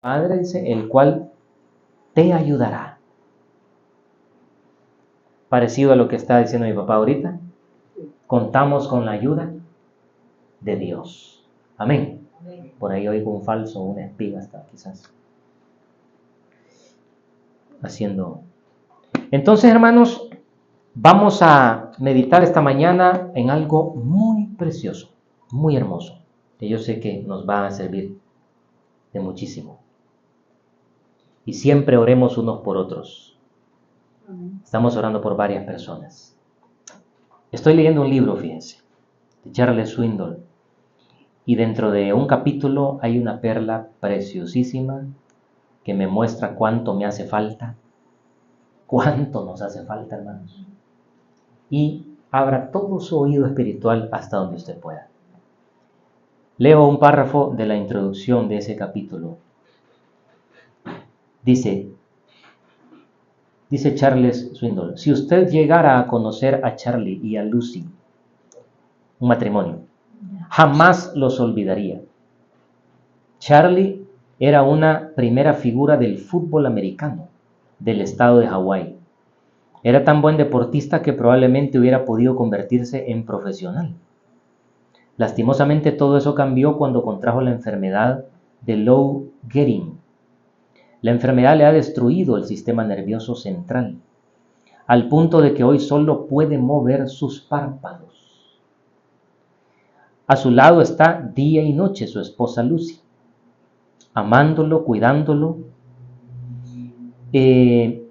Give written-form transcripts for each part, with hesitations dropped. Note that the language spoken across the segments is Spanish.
Padre, dice, el cual te ayudará. Parecido a lo que está diciendo mi papá ahorita. Contamos con la ayuda de Dios. Amén. Por ahí oigo un falso, una espiga hasta quizás haciendo. Entonces, hermanos, vamos a meditar esta mañana en algo muy precioso, muy hermoso, que yo sé que nos va a servir de muchísimo. Y siempre oremos unos por otros. Estamos orando por varias personas. Estoy leyendo un libro, fíjense, de Charles Swindoll. Y dentro de un capítulo hay una perla preciosísima que me muestra cuánto me hace falta, cuánto nos hace falta, hermanos. Y abra todo su oído espiritual hasta donde usted pueda. Leo un párrafo de la introducción de ese capítulo. Dice Charles Swindoll, si usted llegara a conocer a Charlie y a Lucy, un matrimonio, jamás los olvidaría. Charlie era una primera figura del fútbol americano del estado de Hawái. Era tan buen deportista que probablemente hubiera podido convertirse en profesional. Lastimosamente todo eso cambió cuando contrajo la enfermedad de Lou Gehrig. La enfermedad le ha destruido el sistema nervioso central, al punto de que hoy solo puede mover sus párpados. A su lado está día y noche su esposa Lucy, amándolo, cuidándolo, y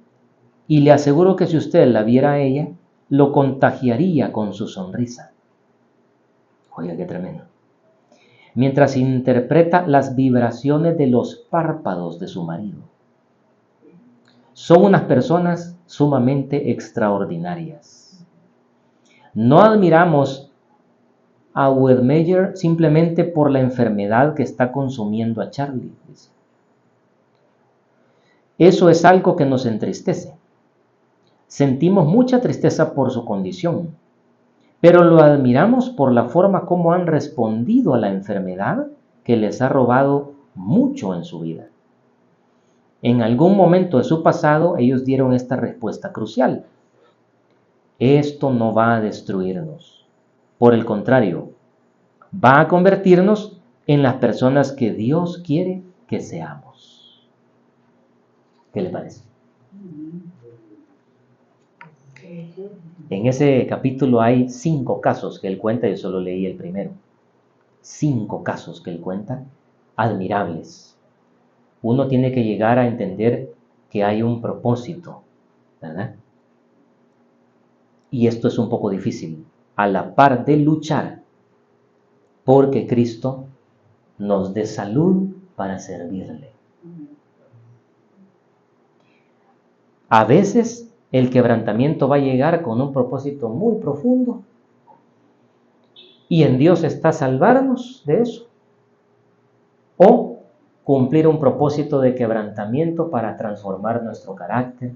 le aseguro que si usted la viera a ella, lo contagiaría con su sonrisa. Oiga, qué tremendo. Mientras interpreta las vibraciones de los párpados de su marido. Son unas personas sumamente extraordinarias. No admiramos a Wedemeyer simplemente por la enfermedad que está consumiendo a Charlie. Eso es algo que nos entristece. Sentimos mucha tristeza por su condición, pero lo admiramos por la forma como han respondido a la enfermedad que les ha robado mucho en su vida. En algún momento de su pasado, ellos dieron esta respuesta crucial. Esto no va a destruirnos. Por el contrario, va a convertirnos en las personas que Dios quiere que seamos. ¿Qué le parece? En ese capítulo hay 5 casos que él cuenta, yo solo leí el primero. 5 casos que él cuenta, admirables. Uno tiene que llegar a entender que hay un propósito, ¿verdad? Y esto es un poco difícil, a la par de luchar porque Cristo nos dé salud para servirle. A veces el quebrantamiento va a llegar con un propósito muy profundo y en Dios está salvarnos de eso. O cumplir un propósito de quebrantamiento para transformar nuestro carácter,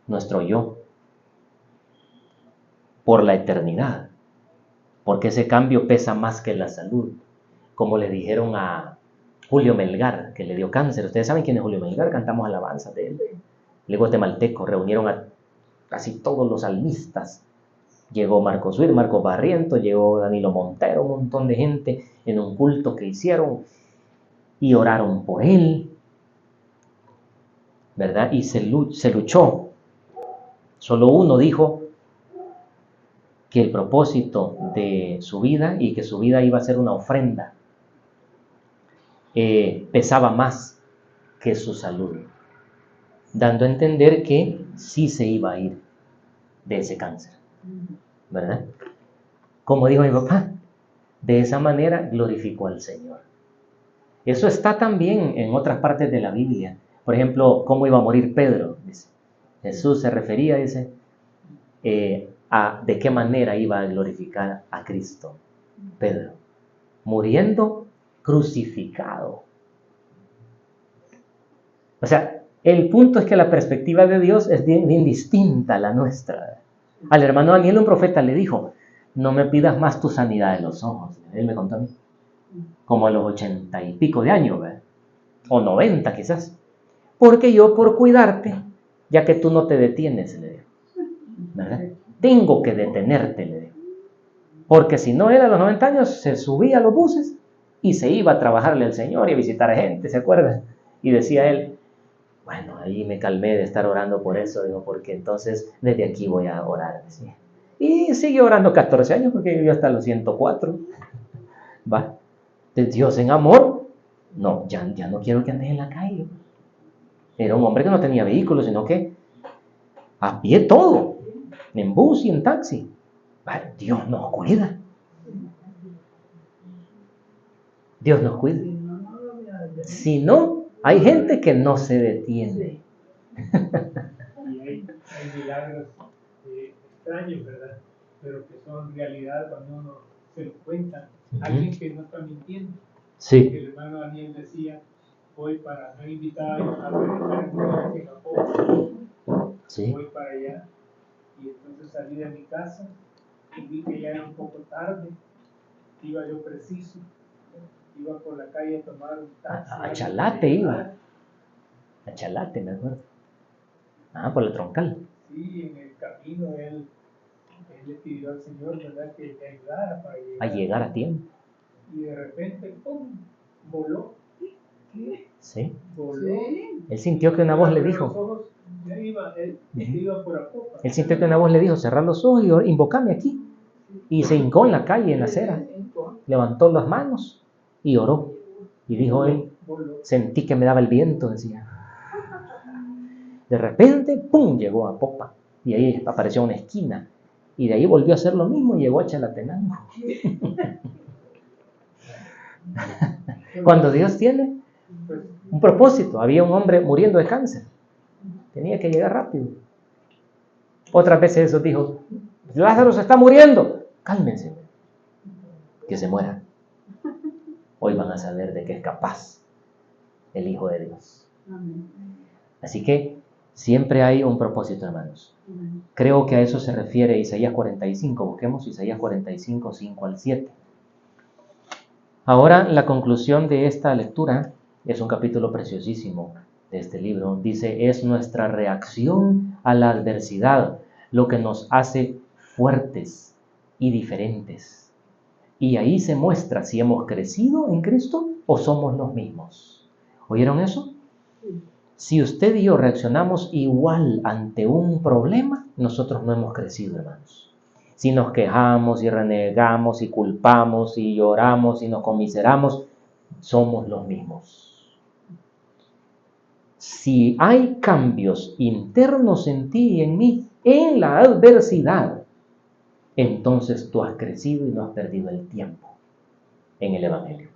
nuestro yo, por la eternidad. Porque ese cambio pesa más que la salud. Como le dijeron a Julio Melgar, que le dio cáncer. Ustedes saben quién es Julio Melgar, cantamos alabanzas de él. El guatemalteco, reunieron a casi todos los salmistas. Llegó Marcos Witt, Marcos Barriento, llegó Danilo Montero, un montón de gente en un culto que hicieron y oraron por él, ¿verdad? Y se luchó. Solo uno dijo que el propósito de su vida y que su vida iba a ser una ofrenda pesaba más que su salud, dando a entender que sí se iba a ir de ese cáncer, ¿verdad? Como dijo mi papá, de esa manera glorificó al Señor. Eso está también en otras partes de la Biblia. Por ejemplo, cómo iba a morir Pedro. Dice. Jesús se refería, dice, a de qué manera iba a glorificar a Cristo. Pedro, muriendo crucificado. O sea, el punto es que la perspectiva de Dios es bien distinta a la nuestra. Al hermano Daniel, un profeta, le dijo, no me pidas más tu sanidad de los ojos. Él me contó a mí, como a los 80 y pico de años, ¿verdad? o 90 quizás. Porque yo por cuidarte, ya que tú no te detienes, le digo, ¿verdad? Tengo que detenerte, le digo. Porque si no, él a los 90 años se subía a los buses y se iba a trabajarle al Señor y a visitar a gente, ¿se acuerdan? Y decía él, bueno, ahí me calmé de estar orando por eso, digo, porque entonces desde aquí voy a orar, decía. Y siguió orando 14 años porque vivió hasta los 104. ¿Va? De Dios en amor, no, ya no quiero que andes en la calle. Era un hombre que no tenía vehículo, sino que a pie todo, en bus y en taxi. ¿Va? Dios nos cuida. Dios nos cuida. Si no, hay gente que no se detiene. Y hay milagros extraños, ¿verdad? Pero que son realidad cuando uno se lo cuenta. Alguien que no está mintiendo. Sí. El hermano Daniel decía, voy para, no invitaba a predicar en Japón, Sí. voy para allá. Y entonces salí de mi casa y vi que ya era un poco tarde, iba yo preciso, iba por la calle a tomar un taxi. A Chalate iba. A Chalate, me acuerdo. Por la troncal. Sí, en el camino él le pidió al Señor, ¿verdad?, que le ayudara para llegar a tiempo. Y de repente, ¡pum!, voló. ¿Qué? Sí. Voló. Sí. Él sintió que una voz le dijo. Los ojos, ya iba, él iba por Apopa. Él sintió que una voz le dijo, cerrar los ojos y invócame aquí. Y se hincó en la calle, en la acera. Levantó las manos y oró. Y dijo él, sentí que me daba el viento, decía. De repente, ¡pum!, llegó a Popa. Y ahí apareció una esquina. Y de ahí volvió a hacer lo mismo y llegó a Chalatenango. Cuando Dios tiene un propósito, había un hombre muriendo de cáncer. Tenía que llegar rápido. Otras veces Jesús dijo, Lázaro se está muriendo. Cálmense, que se muera. Hoy van a saber de qué es capaz el Hijo de Dios. Así que siempre hay un propósito, hermanos. Creo que a eso se refiere Isaías 45. Busquemos Isaías 45, 5 al 7. Ahora, la conclusión de esta lectura es un capítulo preciosísimo de este libro. Dice, es nuestra reacción a la adversidad lo que nos hace fuertes y diferentes. Y ahí se muestra si hemos crecido en Cristo o somos los mismos. ¿Oyeron eso? Si usted y yo reaccionamos igual ante un problema, nosotros no hemos crecido, hermanos. Si nos quejamos y renegamos y culpamos y lloramos y nos conmiseramos, somos los mismos. Si hay cambios internos en ti y en mí, en la adversidad, entonces tú has crecido y no has perdido el tiempo en el Evangelio.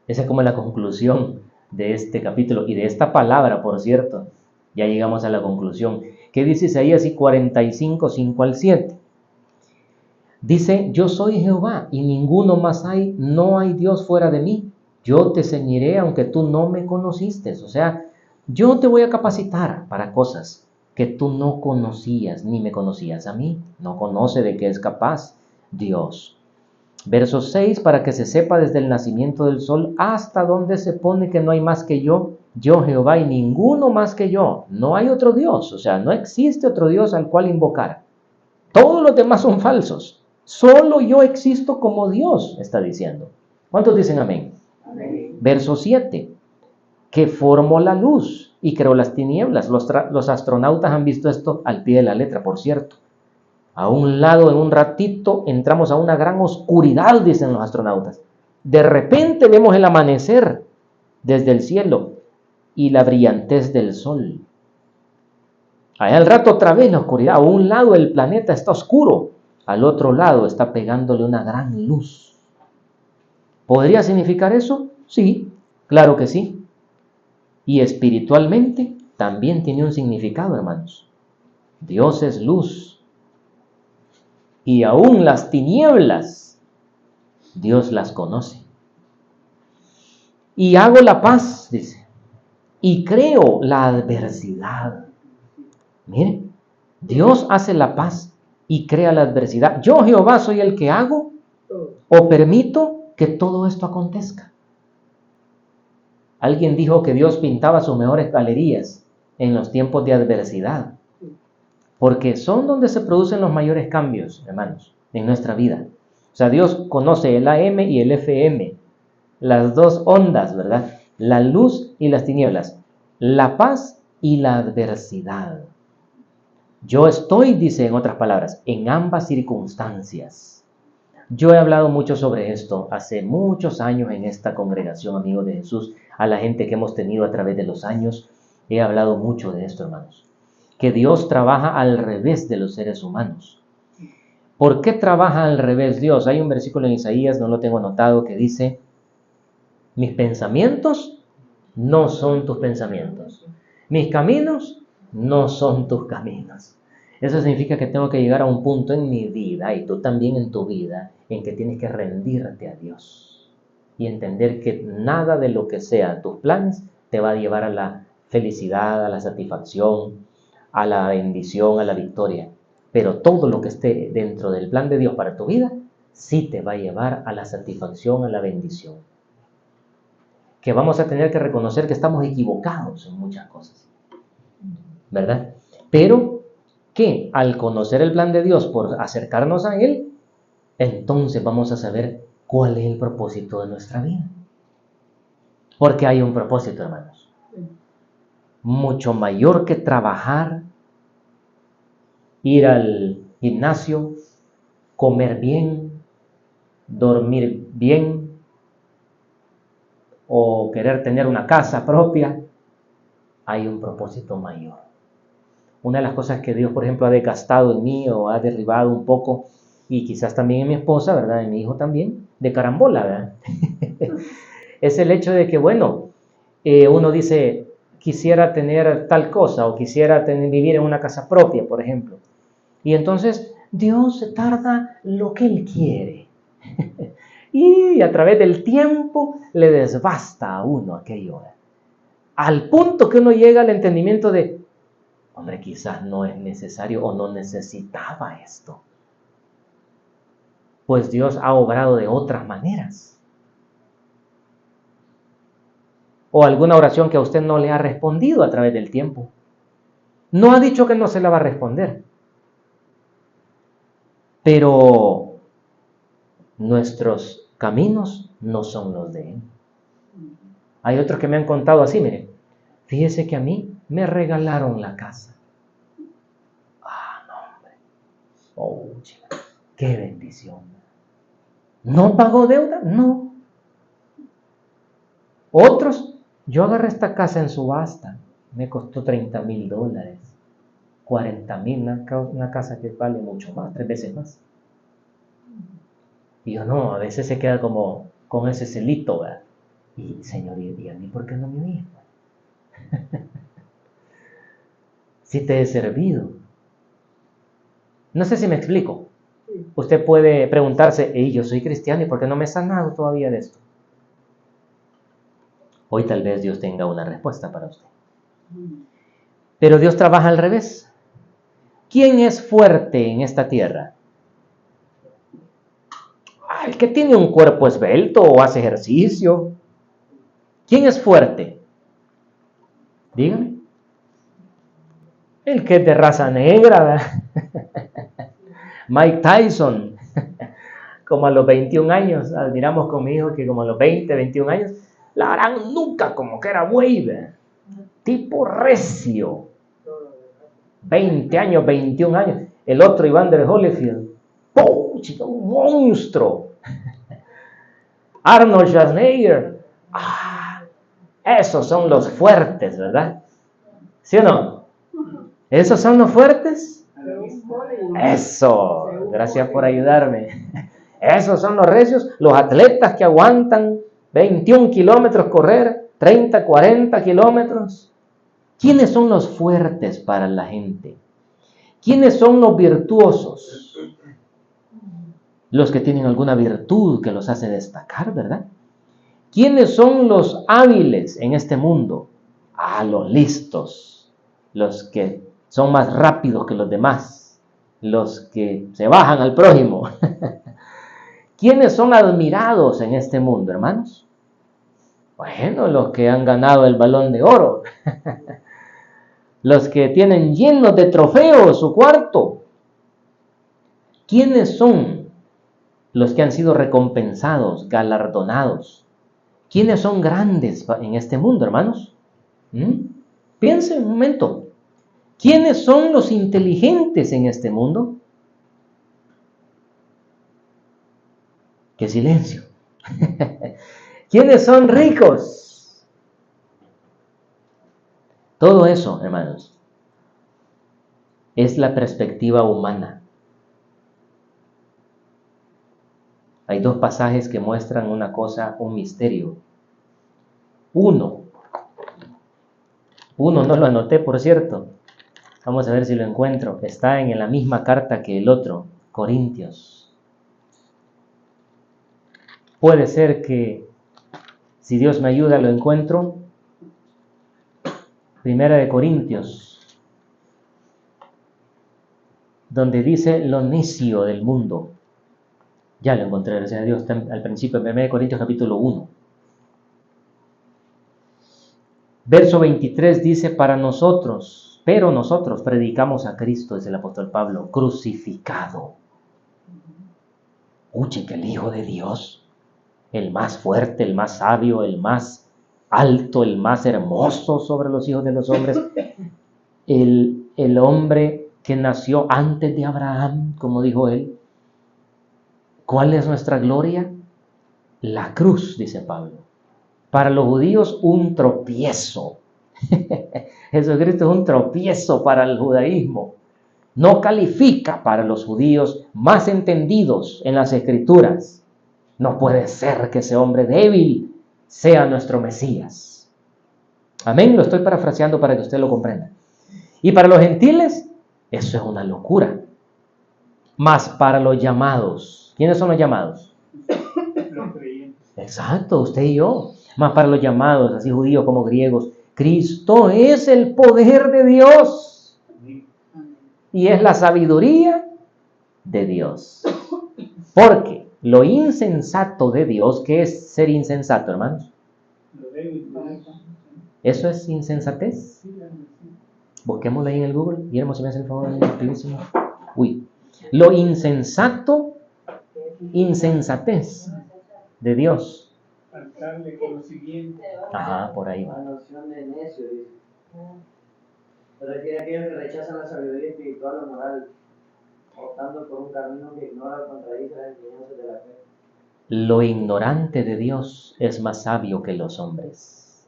Esa es como la conclusión de este capítulo y de esta palabra, por cierto. Ya llegamos a la conclusión. ¿Qué dice Isaías 45, 5 al 7? Dice, yo soy Jehová y ninguno más hay, no hay Dios fuera de mí. Yo te ceñiré aunque tú no me conociste. O sea, yo te voy a capacitar para cosas que tú no conocías, ni me conocías a mí. No conoce de qué es capaz Dios. Verso 6, para que se sepa desde el nacimiento del sol hasta donde se pone que no hay más que yo Jehová y ninguno más que yo. No hay otro Dios, o sea, no existe otro Dios al cual invocar. Todos los demás son falsos. Solo yo existo como Dios, está diciendo. ¿Cuántos dicen amén? Amén. Verso 7, que formó la luz y creó las tinieblas. Los astronautas han visto esto al pie de la letra, por cierto. A un lado, en un ratito, entramos a una gran oscuridad, dicen los astronautas. De repente vemos el amanecer desde el cielo y la brillantez del sol. Allá al rato otra vez la oscuridad. A un lado el planeta está oscuro, al otro lado está pegándole una gran luz. ¿Podría significar eso? Sí, claro que sí. Y espiritualmente también tiene un significado, hermanos. Dios es luz. Y aún las tinieblas, Dios las conoce. Y hago la paz, dice, y creo la adversidad. Miren, Dios hace la paz y crea la adversidad. Yo, Jehová, soy el que hago o permito que todo esto acontezca. Alguien dijo que Dios pintaba sus mejores galerías en los tiempos de adversidad, porque son donde se producen los mayores cambios, hermanos, en nuestra vida. O sea, Dios conoce el AM y el FM, las dos ondas, ¿verdad? La luz y las tinieblas, la paz y la adversidad. Yo estoy, dice en otras palabras, en ambas circunstancias. Yo he hablado mucho sobre esto hace muchos años en esta congregación, amigos de Jesús, a la gente que hemos tenido a través de los años. He hablado mucho de esto, hermanos. Que Dios trabaja al revés de los seres humanos. ¿Por qué trabaja al revés Dios? Hay un versículo en Isaías, no lo tengo anotado, que dice: mis pensamientos no son tus pensamientos. Mis caminos no son tus caminos. Eso significa que tengo que llegar a un punto en mi vida, y tú también en tu vida, en que tienes que rendirte a Dios y entender que nada de lo que sean tus planes te va a llevar a la felicidad, a la satisfacción, a la bendición, a la victoria. Pero todo lo que esté dentro del plan de Dios para tu vida, sí te va a llevar a la satisfacción, a la bendición. Que vamos a tener que reconocer que estamos equivocados en muchas cosas, ¿verdad? Pero que al conocer el plan de Dios, por acercarnos a Él, entonces vamos a saber cuál es el propósito de nuestra vida. Porque hay un propósito, hermanos, mucho mayor que trabajar, ir al gimnasio, comer bien, dormir bien, o querer tener una casa propia. Hay un propósito mayor. Una de las cosas que Dios, por ejemplo, ha desgastado en mí, o ha derribado un poco, y quizás también en mi esposa, ¿verdad? En mi hijo también, de carambola, ¿verdad? Es el hecho de que, bueno, uno dice, quisiera tener tal cosa, o quisiera vivir en una casa propia, por ejemplo. Y entonces Dios se tarda lo que Él quiere. Y a través del tiempo le desbasta a uno aquello. Al punto que uno llega al entendimiento de, hombre, quizás no es necesario o no necesitaba esto. Pues Dios ha obrado de otras maneras. O alguna oración que a usted no le ha respondido a través del tiempo. No ha dicho que no se la va a responder. Pero nuestros caminos no son los de Él. Hay otros que me han contado así, miren, fíjese que a mí me regalaron la casa. Ah, no, hombre. Oh, chica, qué bendición. ¿No pagó deuda? No. Otros, yo agarré esta casa en subasta, me costó $30,000, $40,000, una casa que vale mucho más, 3 veces más. Y yo no, a veces se queda como con ese celito, ¿verdad? Y Señor, ¿y a mí por qué no me oí? Si te he servido. No sé si me explico. Usted puede preguntarse, yo soy cristiano, ¿y por qué no me he sanado todavía de esto? Hoy tal vez Dios tenga una respuesta para usted. Pero Dios trabaja al revés. ¿Quién es fuerte en esta tierra? El que tiene un cuerpo esbelto o hace ejercicio. ¿Quién es fuerte? Dígame. El que es de raza negra, ¿verdad? Mike Tyson, como a los 21 años, admiramos con mi hijo que como a los 20, 21 años, la harán nunca como que era güey, ¿verdad? Tipo recio. 20 años, 21 años. El otro, Evander Holyfield, ¡pum! Chico, un monstruo. Arnold Schwarzenegger. Esos son los fuertes, ¿verdad? ¿Sí o no? ¿Esos son los fuertes? Eso, gracias por ayudarme. Esos son los recios, los atletas que aguantan 21 kilómetros correr, 30, 40 kilómetros. ¿Quiénes son los fuertes para la gente? ¿Quiénes son los virtuosos? Los que tienen alguna virtud que los hace destacar, ¿verdad? ¿Quiénes son los hábiles en este mundo? Los listos, los que son más rápidos que los demás, los que se bajan al prójimo. ¿Quiénes son admirados en este mundo, hermanos? Bueno, los que han ganado el Balón de Oro, los que tienen llenos de trofeos su cuarto. ¿Quiénes son los que han sido recompensados, galardonados? ¿Quiénes son grandes en este mundo, hermanos? Piensen un momento. ¿Quiénes son los inteligentes en este mundo? ¡Qué silencio! ¿Quiénes son ricos? Todo eso, hermanos, es la perspectiva humana. Hay dos pasajes que muestran una cosa, un misterio. Uno no lo anoté, por cierto. Vamos a ver si lo encuentro. Está en la misma carta que el otro, Corintios. Puede ser que, si Dios me ayuda, lo encuentro. Primera de Corintios, donde dice lo necio del mundo. Ya lo encontré, gracias a Dios. Está al principio, en 1 Corintios capítulo 1. Verso 23 dice, pero nosotros predicamos a Cristo, dice el apóstol Pablo, crucificado. Escuchen que el Hijo de Dios, el más fuerte, el más sabio, el más alto, el más hermoso sobre los hijos de los hombres, el hombre que nació antes de Abraham, como dijo él. ¿Cuál es nuestra gloria? La cruz, dice Pablo. Para los judíos, un tropiezo. Jesucristo es un tropiezo para el judaísmo. No califica para los judíos más entendidos en las Escrituras. No puede ser que ese hombre débil sea nuestro Mesías. Amén, lo estoy parafraseando para que usted lo comprenda. Y para los gentiles, eso es una locura. Mas para los llamados, ¿quiénes son los llamados? Los creyentes. Exacto, usted y yo. Mas para los llamados, así judíos como griegos, Cristo es el poder de Dios. Y es la sabiduría de Dios. Porque lo insensato de Dios, ¿qué es ser insensato, hermanos? ¿Eso es insensatez? Busquémoslo ahí en el Google. Guillermo, si me hace el favor, rapidísimo. Lo insensato, insensatez de Dios. Faltarle conocimiento. Ajá, por ahí La va. noción de necio, dice. Se refiere a aquellos que rechazan la sabiduría espiritual o moral, optando por un camino que ignora o contradice las enseñanzas de la fe. Lo ignorante de Dios es más sabio que los hombres.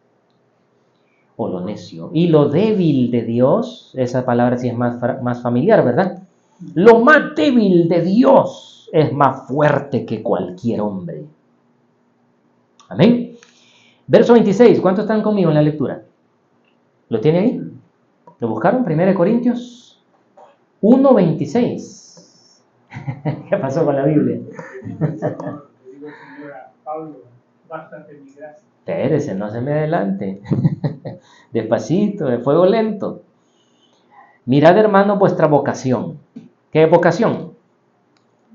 O lo necio. Y lo débil de Dios, esa palabra sí es más familiar, ¿verdad? Lo más débil de Dios es más fuerte que cualquier hombre. Amén. Verso 26, ¿cuántos están conmigo en la lectura? ¿Lo tiene ahí? ¿Lo buscaron? 1 Corintios 1:26. ¿Qué pasó con la Biblia? Digo, señora Pablo, bástate mi gracia. Espérese, no se me adelante. Despacito, de fuego lento. Mirad, hermano, vuestra vocación. ¿Qué vocación?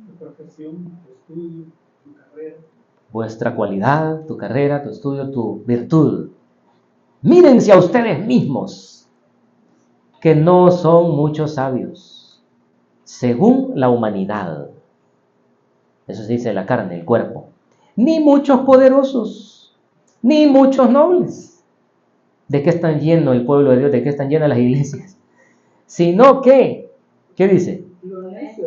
Tu profesión, tu estudio, tu carrera. Vuestra cualidad, tu carrera, tu estudio, tu virtud. Mírense a ustedes mismos, que no son muchos sabios, según la humanidad. Eso se dice la carne, el cuerpo. Ni muchos poderosos, ni muchos nobles. ¿De qué están llenos el pueblo de Dios? ¿De qué están llenas las iglesias? Sino que, ¿qué dice?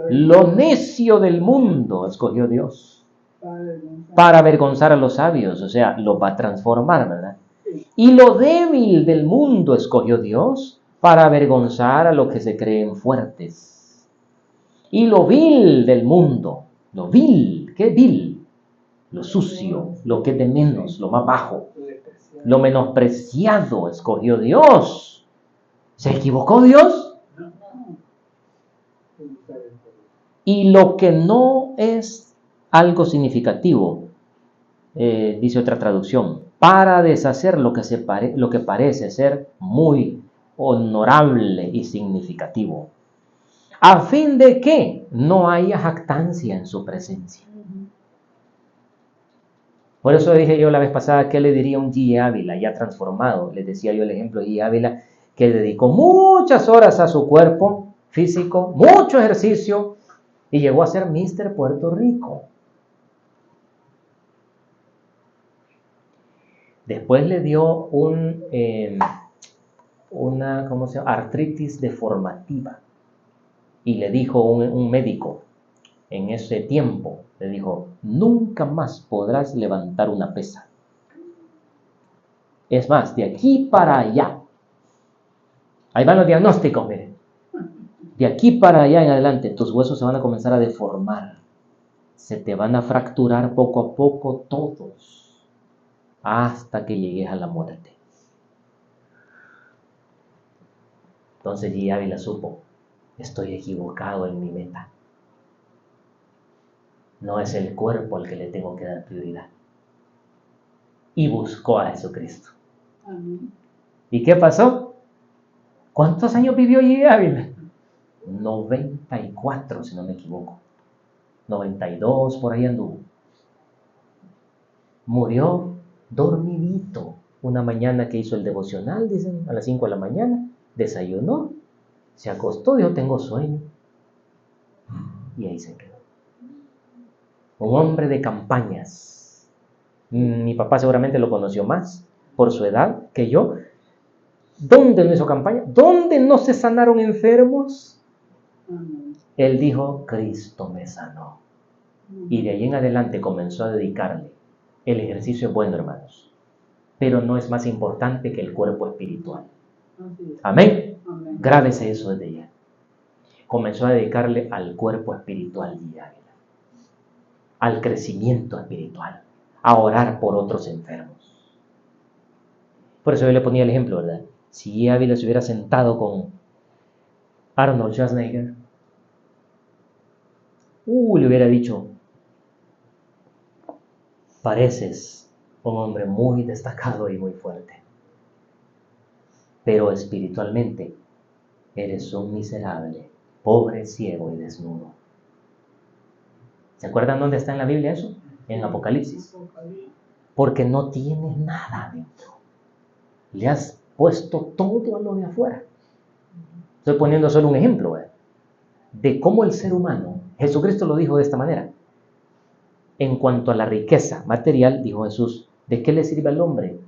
Lo necio del mundo escogió Dios para avergonzar a los sabios, o sea, lo va a transformar, ¿verdad? Y lo débil del mundo escogió Dios para avergonzar a los que se creen fuertes. Y lo vil del mundo, lo vil, ¿qué vil? Lo sucio, lo que es de menos, lo más bajo, lo menospreciado escogió Dios. ¿Se equivocó Dios? Y lo que no es algo significativo, dice otra traducción, para deshacer lo que parece ser muy honorable y significativo, a fin de que no haya jactancia en su presencia. Por eso dije yo la vez pasada, ¿qué le diría un G. Ávila ya transformado? Les decía yo el ejemplo de G. Ávila, que dedicó muchas horas a su cuerpo físico, mucho ejercicio, y llegó a ser Mr. Puerto Rico. Después le dio una ¿cómo se llama? Artritis deformativa. Y le dijo un médico en ese tiempo, le dijo, nunca más podrás levantar una pesa. Es más, de aquí para allá. Ahí van los diagnósticos, miren. De aquí para allá en adelante, tus huesos se van a comenzar a deformar. Se te van a fracturar poco a poco todos, hasta que llegues a la muerte. Entonces G. Ávila supo, estoy equivocado en mi meta. No es el cuerpo al que le tengo que dar prioridad. Y buscó a Jesucristo. Amén. ¿Y qué pasó? ¿Cuántos años vivió G. Ávila? 94, si no me equivoco. 92, por ahí anduvo. Murió dormidito. Una mañana que hizo el devocional, dicen, a las 5 de la mañana, desayunó, se acostó, dijo, tengo sueño. Y ahí se quedó. Un hombre de campañas. Mi papá seguramente lo conoció más por su edad que yo. ¿Dónde no hizo campaña? ¿Dónde no se sanaron enfermos? Él dijo, Cristo me sanó. Y de ahí en adelante comenzó a dedicarle. El ejercicio es bueno, hermanos, pero no es más importante que el cuerpo espiritual. Amén. Grábese eso desde ya. Comenzó a dedicarle al cuerpo espiritual diario, al crecimiento espiritual, a orar por otros enfermos. Por eso yo le ponía el ejemplo, ¿verdad? Si Ávila se hubiera sentado con Arnold Schwarzenegger, le hubiera dicho, pareces un hombre muy destacado y muy fuerte, pero espiritualmente eres un miserable, pobre, ciego y desnudo. ¿Se acuerdan dónde está en la Biblia eso? En Apocalipsis. Porque no tienes nada dentro. Le has puesto todo a lo de afuera. Estoy poniendo solo un ejemplo de cómo el ser humano, Jesucristo lo dijo de esta manera. En cuanto a la riqueza material, dijo Jesús, ¿de qué le sirve al hombre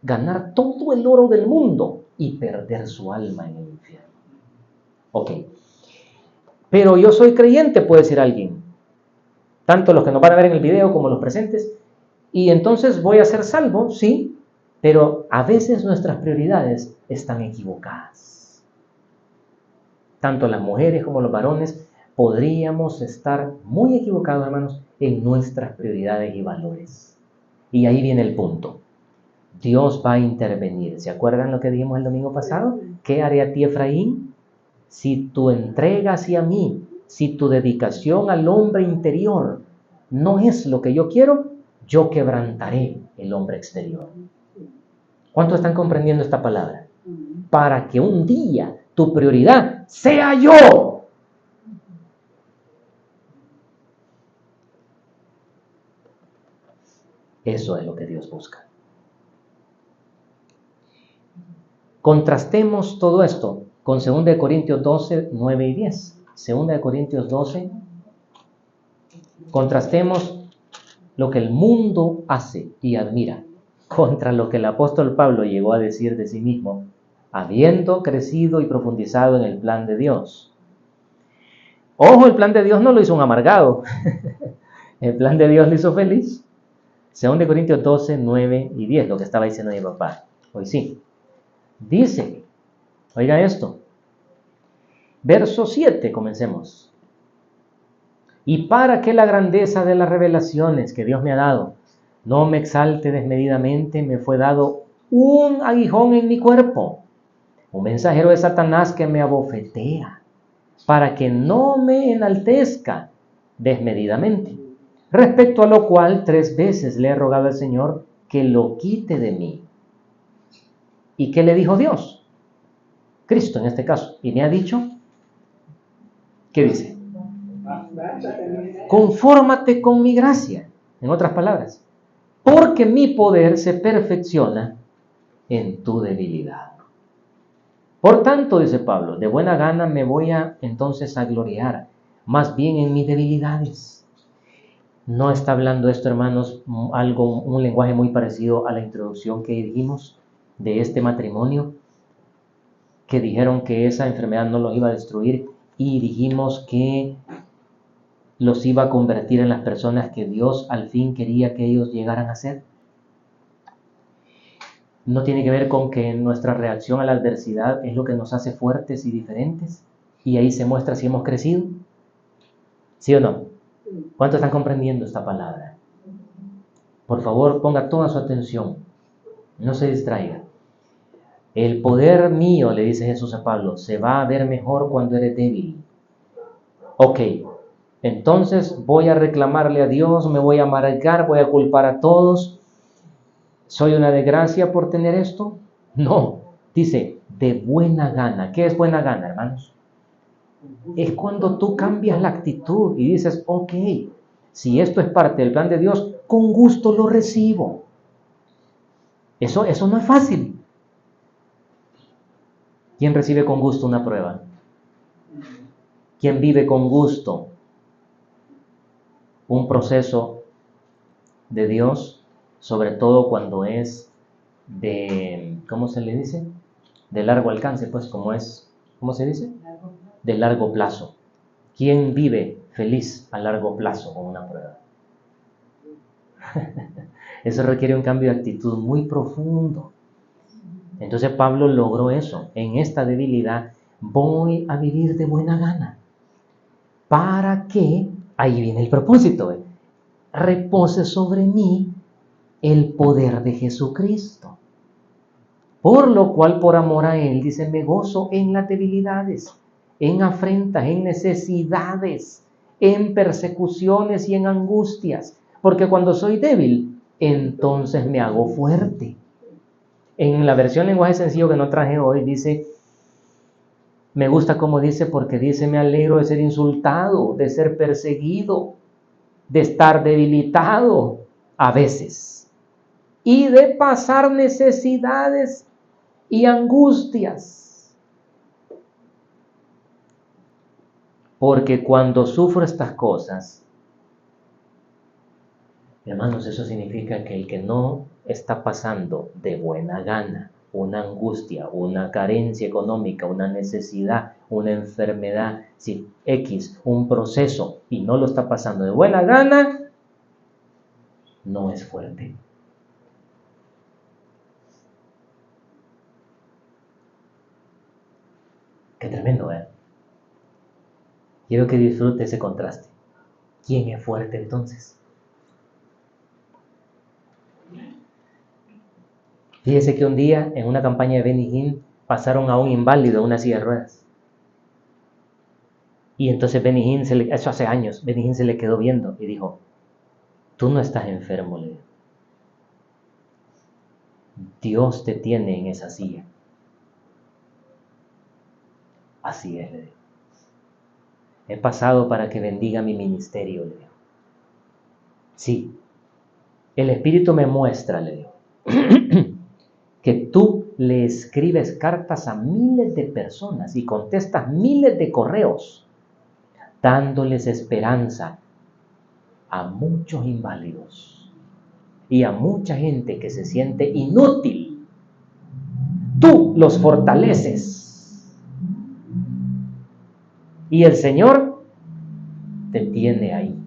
ganar todo el oro del mundo y perder su alma en el infierno? Ok. Pero yo soy creyente, puede decir alguien. Tanto los que nos van a ver en el video como los presentes. Y entonces voy a ser salvo, sí, pero a veces nuestras prioridades están equivocadas. Tanto las mujeres como los varones podríamos estar muy equivocados, hermanos, en nuestras prioridades y valores. Y ahí viene el punto. Dios va a intervenir. ¿Se acuerdan lo que dijimos el domingo pasado? ¿Qué haré a ti, Efraín? Si tu entrega hacia mí, si tu dedicación al hombre interior no es lo que yo quiero, yo quebrantaré el hombre exterior. ¿Cuántos están comprendiendo esta palabra? Para que un día tu prioridad sea yo. Eso es lo que Dios busca. Contrastemos todo esto con 2 Corintios 12, 9 y 10. 2 Corintios 12. Contrastemos lo que el mundo hace y admira contra lo que el apóstol Pablo llegó a decir de sí mismo, habiendo crecido y profundizado en el plan de Dios. Ojo, el plan de Dios no lo hizo un amargado. El plan de Dios lo hizo feliz. 2 Corintios 12, 9 y 10, lo que estaba diciendo mi papá. Hoy sí. Dice, oiga esto. Verso 7, comencemos. Y para que la grandeza de las revelaciones que Dios me ha dado no me exalte desmedidamente, me fue dado un aguijón en mi cuerpo, un mensajero de Satanás que me abofetea, para que no me enaltezca desmedidamente. Respecto a lo cual 3 veces le he rogado al Señor que lo quite de mí. ¿Y qué le dijo Dios? Cristo en este caso. Y me ha dicho, ¿qué dice? Confórmate con mi gracia. En otras palabras, porque mi poder se perfecciona en tu debilidad. Por tanto, dice Pablo, de buena gana me voy entonces a gloriar, más bien en mis debilidades. No está hablando esto, hermanos, un lenguaje muy parecido a la introducción que dijimos de este matrimonio, que dijeron que esa enfermedad no los iba a destruir y dijimos que los iba a convertir en las personas que Dios al fin quería que ellos llegaran a ser. No tiene que ver con que nuestra reacción a la adversidad es lo que nos hace fuertes y diferentes, y ahí se muestra si hemos crecido. ¿Sí o no? ¿Cuántos están comprendiendo esta palabra? Por favor, ponga toda su atención, no se distraiga. El poder mío, le dice Jesús a Pablo, se va a ver mejor cuando eres débil. Ok, entonces voy a reclamarle a Dios, me voy a amargar, voy a culpar a todos. ¿Soy una desgracia por tener esto? No, dice, de buena gana. ¿Qué es buena gana, hermanos? Es cuando tú cambias la actitud y dices, ok, si esto es parte del plan de Dios, con gusto lo recibo. Eso no es fácil. ¿Quién recibe con gusto una prueba? ¿Quién vive con gusto un proceso de Dios? Sobre todo cuando es de, ¿cómo se le dice? De largo alcance, pues, ¿cómo se dice? De largo plazo. ¿Quién vive feliz a largo plazo con una prueba? Eso requiere un cambio de actitud muy profundo. Entonces Pablo logró eso. En esta debilidad voy a vivir de buena gana. Para que, ahí viene el propósito, repose sobre mí el poder de Jesucristo. Por lo cual, por amor a Él, dice, me gozo en las debilidades, en afrentas, en necesidades, en persecuciones y en angustias. Porque cuando soy débil, entonces me hago fuerte. En la versión lenguaje sencillo que no traje hoy, dice, me gusta como dice, porque dice, me alegro de ser insultado, de ser perseguido, de estar debilitado a veces, y de pasar necesidades y angustias. Porque cuando sufro estas cosas, hermanos, eso significa que el que no está pasando de buena gana una angustia, una carencia económica, una necesidad, una enfermedad, si X, un proceso, y no lo está pasando de buena gana, no es fuerte. Qué tremendo, ¿eh? Quiero que disfrute ese contraste. ¿Quién es fuerte entonces? Fíjese que un día en una campaña de Benny Hinn pasaron a un inválido en una silla de ruedas. Y entonces Benny Hinn, eso hace años, Benny Hinn se le quedó viendo y dijo, tú no estás enfermo, le dijo. Dios te tiene en esa silla. Así es, le dijo. He pasado para que bendiga mi ministerio, le dijo. Sí, el Espíritu me muestra, le dijo, que tú le escribes cartas a miles de personas y contestas miles de correos, dándoles esperanza a muchos inválidos y a mucha gente que se siente inútil. Tú los fortaleces y el Señor te tiene ahí,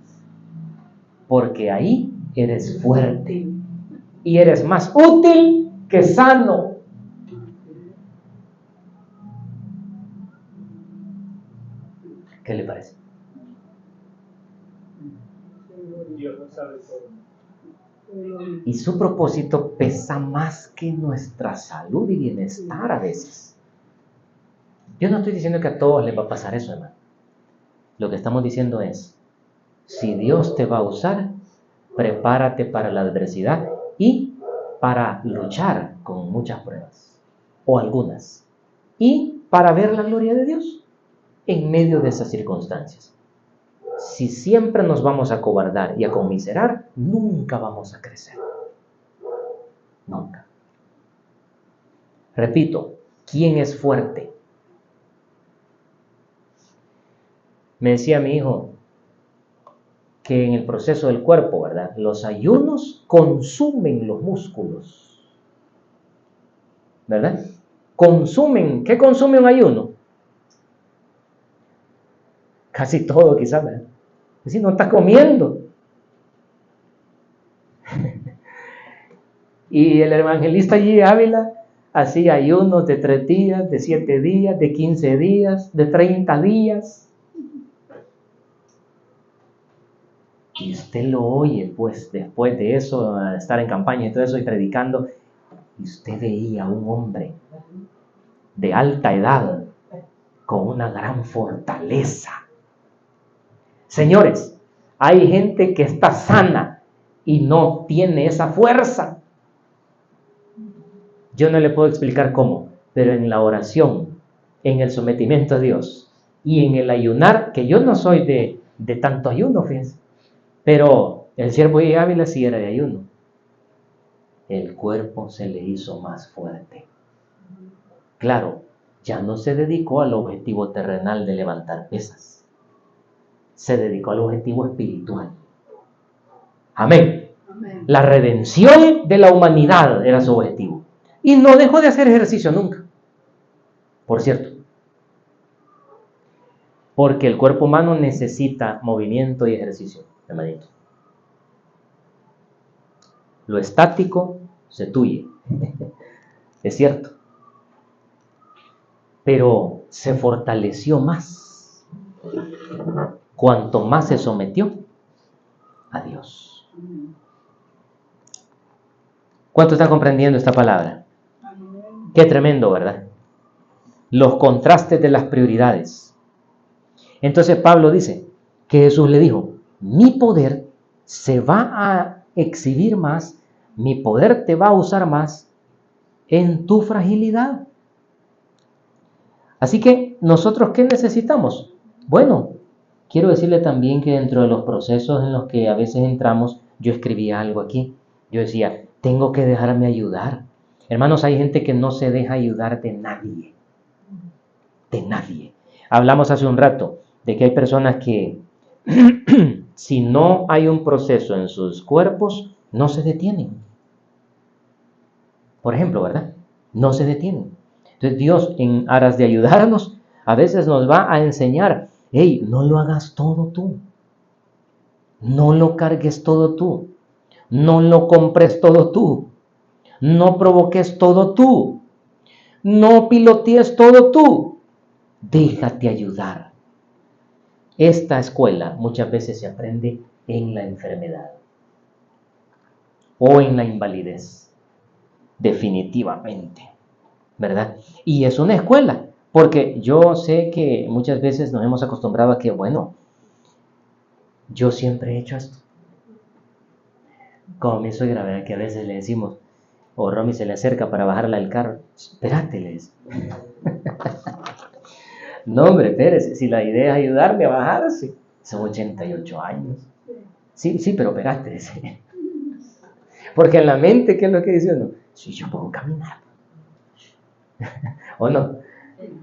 porque ahí eres fuerte y eres más útil que sano. ¿Qué le parece? Dios lo sabe todo. Y su propósito pesa más que nuestra salud y bienestar a veces. Yo no estoy diciendo que a todos les va a pasar eso, hermano. Lo que estamos diciendo es, si Dios te va a usar, prepárate para la adversidad y para luchar con muchas pruebas, o algunas, y para ver la gloria de Dios en medio de esas circunstancias. Si siempre nos vamos a acobardar y a conmiserar, nunca vamos a crecer. Nunca. Repito, ¿quién es fuerte? Me decía mi hijo que en el proceso del cuerpo, ¿verdad? Los ayunos consumen los músculos, ¿verdad? Consumen. ¿Qué consume un ayuno? Casi todo, quizás, ¿verdad? Es decir, no estás comiendo. Y el evangelista allí Ávila hacía ayunos de 3 días, de 7 días, de 15 días, de 30 días. Y usted lo oye, pues, después de eso, a estar en campaña y todo eso, y predicando, y usted veía a un hombre de alta edad, con una gran fortaleza. Señores, hay gente que está sana y no tiene esa fuerza. Yo no le puedo explicar cómo, pero en la oración, en el sometimiento a Dios y en el ayunar, que yo no soy de tanto ayuno, fíjense, pero el siervo de Ávila sí era de ayuno. El cuerpo se le hizo más fuerte. Claro, ya no se dedicó al objetivo terrenal de levantar pesas. Se dedicó al objetivo espiritual. Amén. Amén. La redención de la humanidad era su objetivo. Y no dejó de hacer ejercicio nunca. Por cierto. Porque el cuerpo humano necesita movimiento y ejercicio, hermanito. Lo estático se tuye. Es cierto. Pero se fortaleció más cuanto más se sometió a Dios. ¿Cuánto está comprendiendo esta palabra? Qué tremendo, ¿verdad? Los contrastes de las prioridades. Entonces Pablo dice que Jesús le dijo, mi poder se va a exhibir más, mi poder te va a usar más en tu fragilidad. Así que, ¿nosotros qué necesitamos? Bueno, quiero decirle también que dentro de los procesos en los que a veces entramos, yo escribía algo aquí. Yo decía, tengo que dejarme ayudar. Hermanos, hay gente que no se deja ayudar de nadie. De nadie. Hablamos hace un rato de que hay personas que, si no hay un proceso en sus cuerpos, no se detienen. Por ejemplo, ¿verdad? No se detienen. Entonces Dios, en aras de ayudarnos, a veces nos va a enseñar, hey, no lo hagas todo tú. No lo cargues todo tú. No lo compres todo tú. No provoques todo tú. No pilotees todo tú. Déjate ayudar. Esta escuela muchas veces se aprende en la enfermedad o en la invalidez. Definitivamente. ¿Verdad? Y es una escuela, porque yo sé que muchas veces nos hemos acostumbrado a que, bueno, yo siempre he hecho esto. Como mi suegra, ¿verdad? Que a veces le decimos, o Romy se le acerca para bajarla del carro, espérate, le dice. No, hombre, espérese, si la idea es ayudarme a bajarse, son 88 años. Sí, pero espérate, dice. Porque en la mente, ¿qué es lo que dice uno? Sí, yo puedo caminar. ¿O no?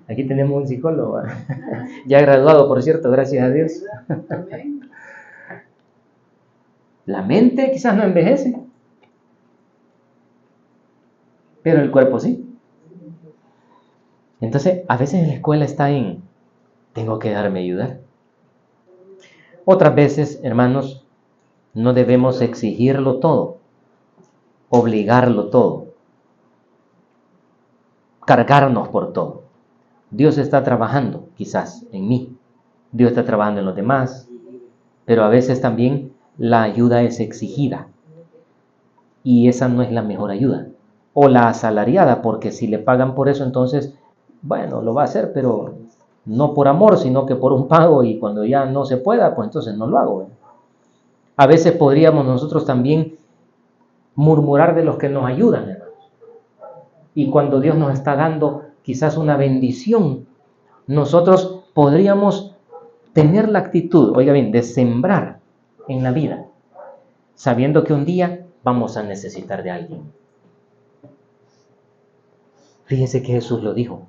Aquí tenemos un psicólogo, ya graduado, por cierto, gracias a Dios. La mente quizás no envejece, pero el cuerpo sí. Entonces, a veces en la escuela está en, tengo que darme a ayudar. Otras veces, hermanos, no debemos exigirlo todo, obligarlo todo, cargarnos por todo. Dios está trabajando, quizás, en mí. Dios está trabajando en los demás. Pero a veces también la ayuda es exigida. Y esa no es la mejor ayuda. O la asalariada, porque si le pagan por eso, entonces, bueno, lo va a hacer, pero no por amor, sino que por un pago. Y cuando ya no se pueda, pues entonces no lo hago. A veces podríamos nosotros también murmurar de los que nos ayudan, hermanos. Y cuando Dios nos está dando quizás una bendición, nosotros podríamos tener la actitud, oiga bien, de sembrar en la vida, sabiendo que un día vamos a necesitar de alguien. Fíjense que Jesús lo dijo.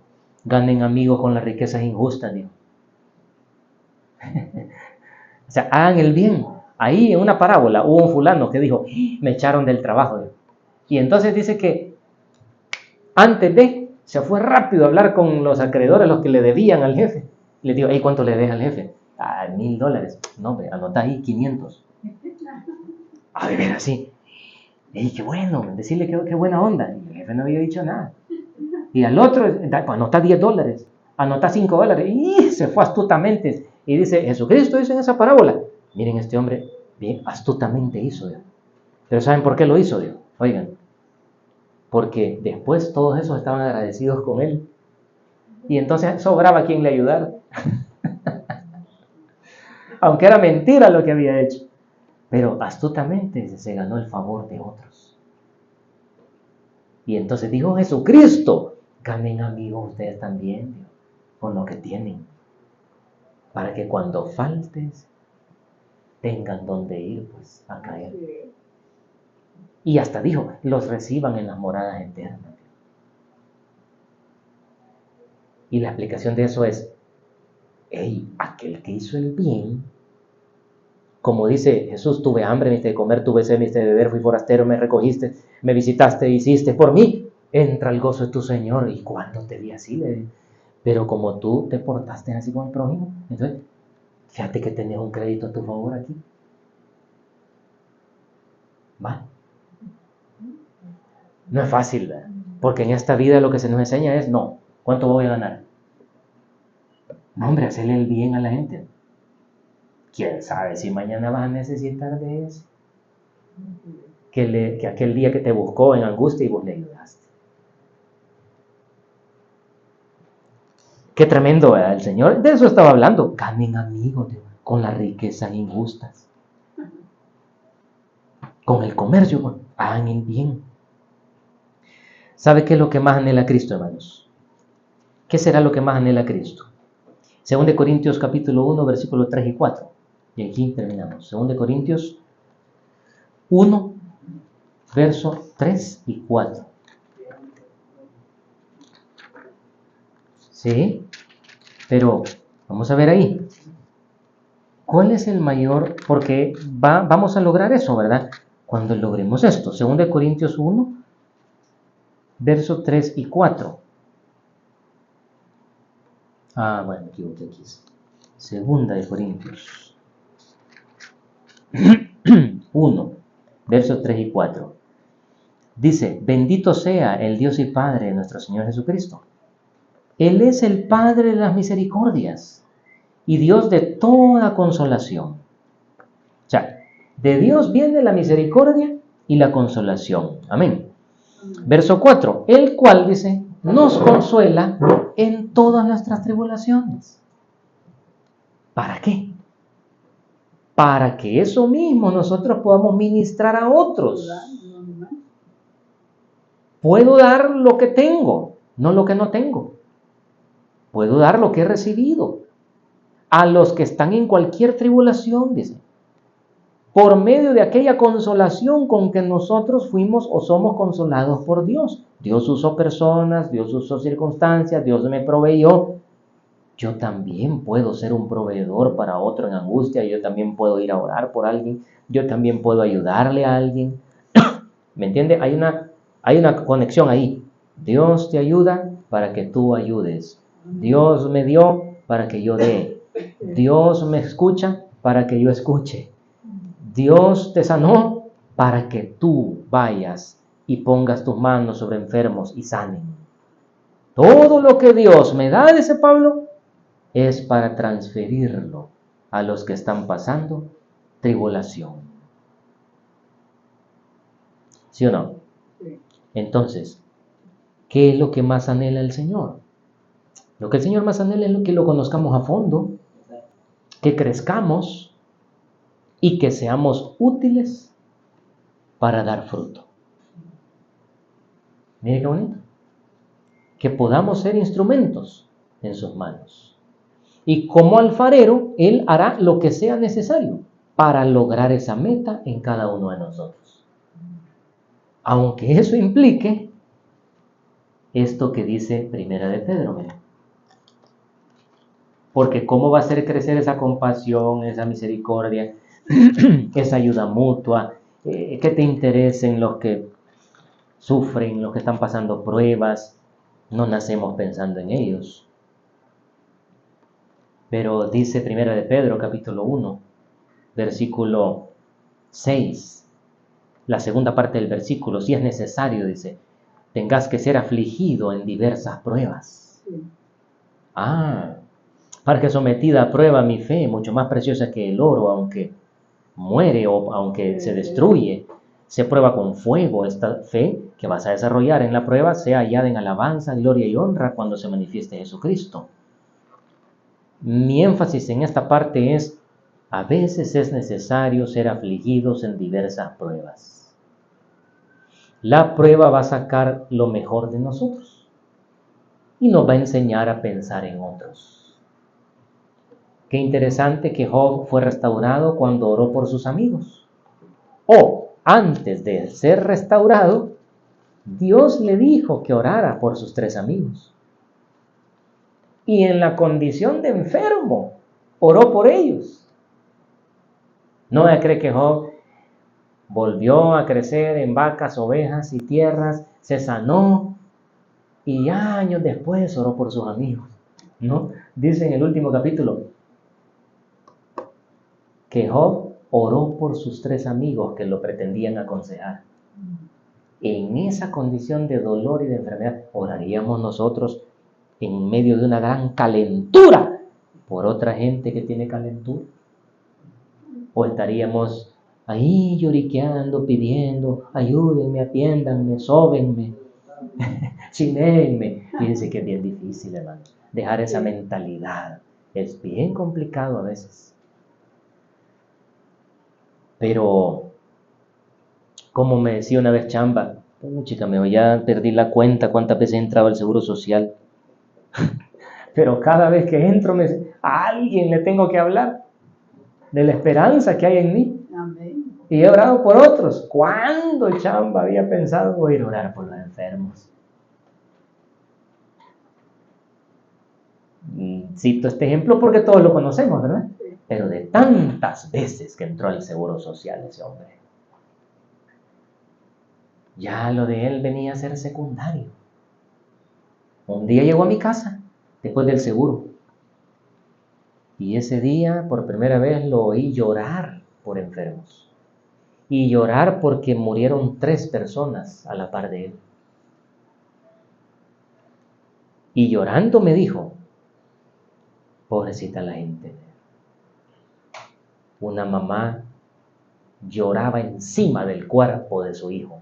Ganen amigos con las riquezas injustas, dijo. O sea, hagan el bien. Ahí en una parábola hubo un fulano que dijo, me echaron del trabajo, dijo. Y entonces dice que antes de, se fue rápido a hablar con los acreedores, los que le debían al jefe. Le digo, ¿cuánto le debes al jefe? $1,000. No, hombre, anota ahí 500. A ver, así. Qué bueno, decirle qué buena onda. Y el jefe no había dicho nada. Y al otro, anota $10, anota $5. Y se fue astutamente. Y dice, Jesucristo dice en esa parábola, miren, este hombre bien astutamente hizo, Dios. Pero ¿saben por qué lo hizo, Dios? Oigan, porque después todos esos estaban agradecidos con él. Y entonces sobraba quien le ayudara. Aunque era mentira lo que había hecho. Pero astutamente se ganó el favor de otros. Y entonces dijo Jesucristo, ganen amigos ustedes también, Dios, con lo que tienen. Para que cuando faltes, tengan donde ir, pues, a caer. Y hasta dijo, los reciban en las moradas eternas. Y la explicación de eso es, aquel que hizo el bien, como dice Jesús, tuve hambre, me diste de comer, tuve sed, me diste de beber, fui forastero, me recogiste, me visitaste, hiciste por mí, entra el gozo de tu Señor. ¿Y cuándo te vi así? Pero como tú te portaste así con el prójimo, entonces, fíjate que tenés un crédito a tu favor aquí. ¿Va? No es fácil, ¿verdad? Porque en esta vida lo que se nos enseña es, no, ¿cuánto voy a ganar? No, hombre, hacerle el bien a la gente. ¿Quién sabe si mañana vas a necesitar de eso? Que aquel día que te buscó en angustia y vos le ayudaste. Qué tremendo, ¿verdad? El Señor de eso estaba hablando. Ganen amigos, Dios, con las riquezas injustas. Con el comercio, hagan el bien. ¿Sabe qué es lo que más anhela Cristo, hermanos? ¿Qué será lo que más anhela Cristo? 2 Corintios capítulo 1, versículos 3 y 4. Y aquí terminamos. 2 Corintios 1, verso 3 y 4. ¿Sí? Pero vamos a ver ahí. ¿Cuál es el mayor? Porque vamos a lograr eso, ¿verdad? Cuando logremos esto. 2 Corintios 1, verso 3 y 4. Bueno, me equivoqué aquí. 2 Corintios 1, versos 3 y 4. Dice, bendito sea el Dios y Padre de nuestro Señor Jesucristo. Él es el Padre de las misericordias y Dios de toda consolación. O sea, de Dios viene la misericordia y la consolación. Amén. Verso 4, el cual dice, nos consuela en todas nuestras tribulaciones. ¿Para qué? Para que eso mismo nosotros podamos ministrar a otros. Puedo dar lo que tengo, no lo que no tengo. Puedo dar lo que he recibido a los que están en cualquier tribulación, dice. Por medio de aquella consolación con que nosotros fuimos o somos consolados por Dios. Dios usó personas, Dios usó circunstancias, Dios me proveyó. Yo también puedo ser un proveedor para otro en angustia, yo también puedo ir a orar por alguien, yo también puedo ayudarle a alguien. ¿Me entiende? Hay una conexión ahí. Dios te ayuda para que tú ayudes. Dios me dio para que yo dé. Dios me escucha para que yo escuche. Dios te sanó para que tú vayas y pongas tus manos sobre enfermos y sanen. Todo lo que Dios me da, dice Pablo, es para transferirlo a los que están pasando tribulación. ¿Sí o no? Sí. Entonces, ¿qué es lo que más anhela el Señor? Lo que el Señor más anhela es que lo conozcamos a fondo, que crezcamos y que seamos útiles para dar fruto. Mire qué bonito. Que podamos ser instrumentos en sus manos. Y como alfarero, Él hará lo que sea necesario para lograr esa meta en cada uno de nosotros. Aunque eso implique esto que dice Primera de Pedro, mira. Porque ¿cómo va a hacer crecer esa compasión, esa misericordia, esa ayuda mutua, que te interesen los que sufren, los que están pasando pruebas? No nacemos pensando en ellos. Pero dice Primera de Pedro, capítulo 1, versículo 6, la segunda parte del versículo: si es necesario, dice, tengas que ser afligido en diversas pruebas. Para que sometida a prueba mi fe, mucho más preciosa que el oro, aunque muere o aunque se destruye, se prueba con fuego. Esta fe que vas a desarrollar en la prueba sea hallada en alabanza, gloria y honra cuando se manifieste Jesucristo. Mi énfasis en esta parte es: a veces es necesario ser afligidos en diversas pruebas. La prueba va a sacar lo mejor de nosotros y nos va a enseñar a pensar en otros. Qué interesante que Job fue restaurado cuando oró por sus amigos. O antes de ser restaurado, Dios le dijo que orara por sus 3 amigos. Y en la condición de enfermo, oró por ellos. No me cree que Job volvió a crecer en vacas, ovejas y tierras, se sanó y años después oró por sus amigos. ¿No? Dice en el último capítulo que Job oró por sus 3 amigos que lo pretendían aconsejar. En esa condición de dolor y de enfermedad, ¿oraríamos nosotros en medio de una gran calentura por otra gente que tiene calentura? ¿O estaríamos ahí lloriqueando, pidiendo, ayúdenme, atiéndanme, sóbenme, chinéenme? Fíjense que es bien difícil, hermano, dejar esa mentalidad. Es bien complicado a veces. Pero, como me decía una vez Chamba, chica, ya perdí la cuenta cuántas veces he entrado al Seguro Social. Pero cada vez que entro, a alguien le tengo que hablar de la esperanza que hay en mí. Amén. Y he orado por otros. ¿Cuándo Chamba había pensado ir a orar por los enfermos? Cito este ejemplo porque todos lo conocemos, ¿verdad? Pero de tantas veces que entró al Seguro Social ese hombre, ya lo de él venía a ser secundario. Un día llegó a mi casa, después del seguro, y ese día por primera vez lo oí llorar por enfermos, y llorar porque murieron 3 personas a la par de él. Y llorando me dijo: pobrecita la gente. Una mamá lloraba encima del cuerpo de su hijo.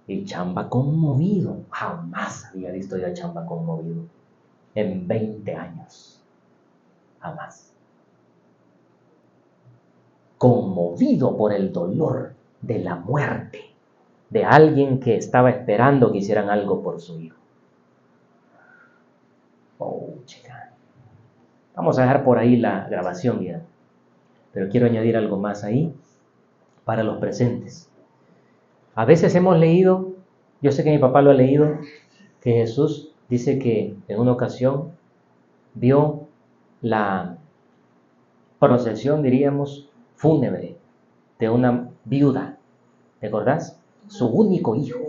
Y Chamba conmovido. Jamás había visto yo a Chamba conmovido en 20 años. Jamás. Conmovido por el dolor de la muerte de alguien que estaba esperando que hicieran algo por su hijo. Chica. Vamos a dejar por ahí la grabación ya. Pero quiero añadir algo más ahí para los presentes. A veces hemos leído, yo sé que mi papá lo ha leído, que Jesús dice que en una ocasión vio la procesión, diríamos, fúnebre de una viuda. ¿Te acordás? Su único hijo.